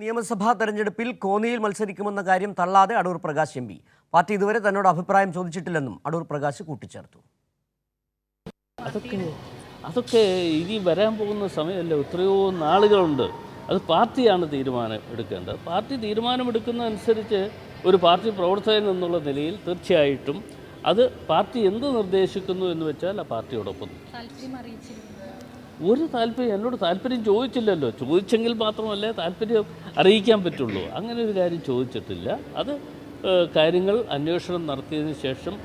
നിയമസഭാ തെരഞ്ഞെടുപ്പിൽ കോന്നിയിൽ മത്സരിക്കുമെന്ന കാര്യം തള്ളാതെ Adoor Prakash M P. Party ഇതുവരെ തന്നോട് അഭിപ്രായം ചോദിച്ചിട്ടില്ലെന്നും അടൂർ പ്രകാശ് കൂട്ടിച്ചേർത്തു. അതൊക്കെ ഇനി വരാൻ പോകുന്ന സമയമല്ല, എത്രയോ നാളുകളുണ്ട്. അത് പാർട്ടിയാണ് തീരുമാനം എടുക്കേണ്ടത്. പാർട്ടി തീരുമാനമെടുക്കുന്നതനുസരിച്ച് ഒരു പാർട്ടി പ്രവർത്തകൻ എന്നുള്ള നിലയിൽ തീർച്ചയായിട്ടും അത് പാർട്ടി എന്ത് നിർദ്ദേശിക്കുന്നു എന്ന് വെച്ചാൽ ആ പാർട്ടിയോടൊപ്പം. ഒരു എന്നോട് താല്പര്യം ചോദിച്ചില്ലല്ലോ. ചോദിച്ചെങ്കിൽ മാത്രമല്ലേ താല്പര്യം അറിയിക്കാൻ പറ്റുള്ളൂ. അങ്ങനെ ഒരു കാര്യം ചോദിച്ചിട്ടില്ല. അത് കാര്യങ്ങൾ അന്വേഷണം നടത്തിയതിന് ശേഷം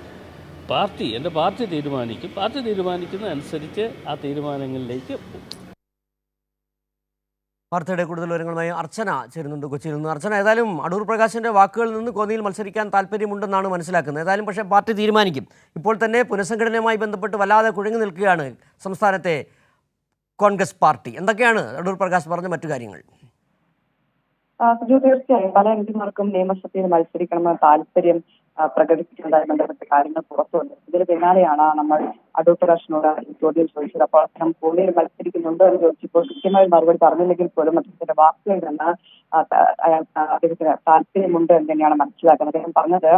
എൻ്റെ പാർട്ടി തീരുമാനിക്കും. പാർട്ടി തീരുമാനിക്കുന്നതനുസരിച്ച് ആ തീരുമാനങ്ങളിലേക്ക് പോകും. വാർത്തയുടെ കൂടുതൽ വിവരങ്ങളുമായി അർച്ചന ചേരുന്നുണ്ട് കൊച്ചിയിൽ നിന്ന്. അർച്ചന, ഏതായാലും അടൂർ പ്രകാശിൻ്റെ വാക്കുകളിൽ നിന്ന് കോന്നിയിൽ മത്സരിക്കാൻ താല്പര്യമുണ്ടെന്നാണ് മനസ്സിലാക്കുന്നത്. ഏതായാലും പക്ഷേ പാർട്ടി തീരുമാനിക്കും. ഇപ്പോൾ തന്നെ പുനഃസംഘടനയുമായി ബന്ധപ്പെട്ട് വല്ലാതെ കുഴങ്ങി നിൽക്കുകയാണ് സംസ്ഥാനത്തെ കോൺഗ്രസ് പാർട്ടി. എന്തൊക്കെയാണ് അടൂർ പ്രകാശ് പറഞ്ഞ മറ്റു കാര്യങ്ങൾ? തീർച്ചയായും പല എംപിമാർക്കും നിയമസഭയിൽ മത്സരിക്കണമെന്ന താല്പര്യം പ്രകടിപ്പിക്കുന്നതായി ബന്ധപ്പെട്ട കാര്യങ്ങൾ പുറത്തു വന്നത്. ഇതിന് പിന്നാലെയാണ് നമ്മൾ അടൂർ പ്രകാശിനോട് ചോദ്യം ചോദിച്ചത്. അപ്പോൾ അദ്ദേഹം കോന്നിയിൽ മത്സരിക്കുന്നുണ്ടോ എന്ന് ചോദിച്ചപ്പോൾ കൃത്യമായി മറുപടി പറഞ്ഞില്ലെങ്കിൽ പോലും അദ്ദേഹത്തിന്റെ വാക്കുകളിൽ നിന്ന് അദ്ദേഹത്തിന് താല്പര്യമുണ്ട് എന്ന് തന്നെയാണ് മനസ്സിലാക്കുന്നത്. അദ്ദേഹം പറഞ്ഞത്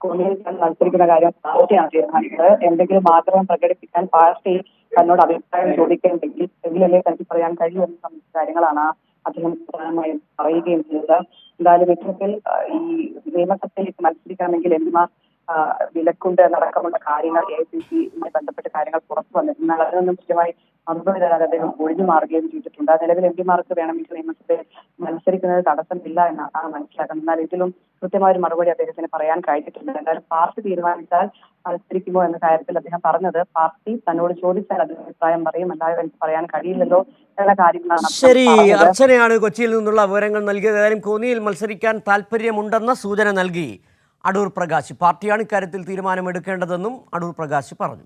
കോന്നിയിൽ മത്സരിക്കുന്ന കാര്യം പാർട്ടിയാണ് തീരുമാനിക്കുന്നത്. എന്തെങ്കിലും ആഗ്രഹം പ്രകടിപ്പിക്കാൻ പാർട്ടി തന്നോട് അഭിപ്രായം ചോദിക്കേണ്ടെങ്കിൽ എങ്കിലല്ലേ തനിക്ക് പറയാൻ കഴിയുമെന്ന് സംബന്ധിച്ച കാര്യങ്ങളാണ് അദ്ദേഹം പ്രധാനമായും പറയുകയും ചെയ്തത്. എന്തായാലും ഇത്തരത്തിൽ ഈ നിയമസഭയിലേക്ക് മത്സരിക്കണമെങ്കിൽ എംപിമാർ വിലക്കുണ്ട് എന്നടക്കമുള്ള കാര്യങ്ങൾ AICC-യുമായി ബന്ധപ്പെട്ട കാര്യങ്ങൾ പുറത്തു വന്നിട്ടുണ്ട്. എന്നാൽ അതിനൊന്നും കൃത്യമായി മറുപടി തരാതെ അദ്ദേഹം ഒഴിഞ്ഞു മാറുകയും ചെയ്തിട്ടുണ്ട്. നിലവിൽ എംപിമാർക്ക് വേണമെങ്കിൽ നിയമസഭയിൽ മത്സരിക്കുന്നത് തടസ്സമില്ല എന്നാണ് മനസ്സിലാക്കുന്നത്. എന്നാൽ ഇതിലും കൃത്യമായൊരു മറുപടി അദ്ദേഹത്തിന് പറയാൻ കഴിഞ്ഞിട്ടുണ്ട്. എന്തായാലും പാർട്ടി തീരുമാനിച്ചാൽ മത്സരിക്കുമോ എന്ന കാര്യത്തിൽ അദ്ദേഹം പറഞ്ഞത് പാർട്ടി തന്നോട് ചോദിച്ചാൽ അതിന് അഭിപ്രായം പറയും, അല്ലാതെ എനിക്ക് പറയാൻ കഴിയില്ലല്ലോ എന്ന കാര്യങ്ങളാണ്. ശരി, അർച്ചനയാണ് കൊച്ചിയിൽ നിന്നുള്ള വിവരങ്ങൾ നൽകിയത്. ഏതായാലും കോന്നിയിൽ മത്സരിക്കാൻ താല്പര്യമുണ്ടെന്ന സൂചന നൽകി അടൂർ പ്രകാശ്. പാർട്ടിയാണ് ഇക്കാര്യത്തിൽ തീരുമാനമെടുക്കേണ്ടതെന്നും അടൂർ പ്രകാശ് പറഞ്ഞു.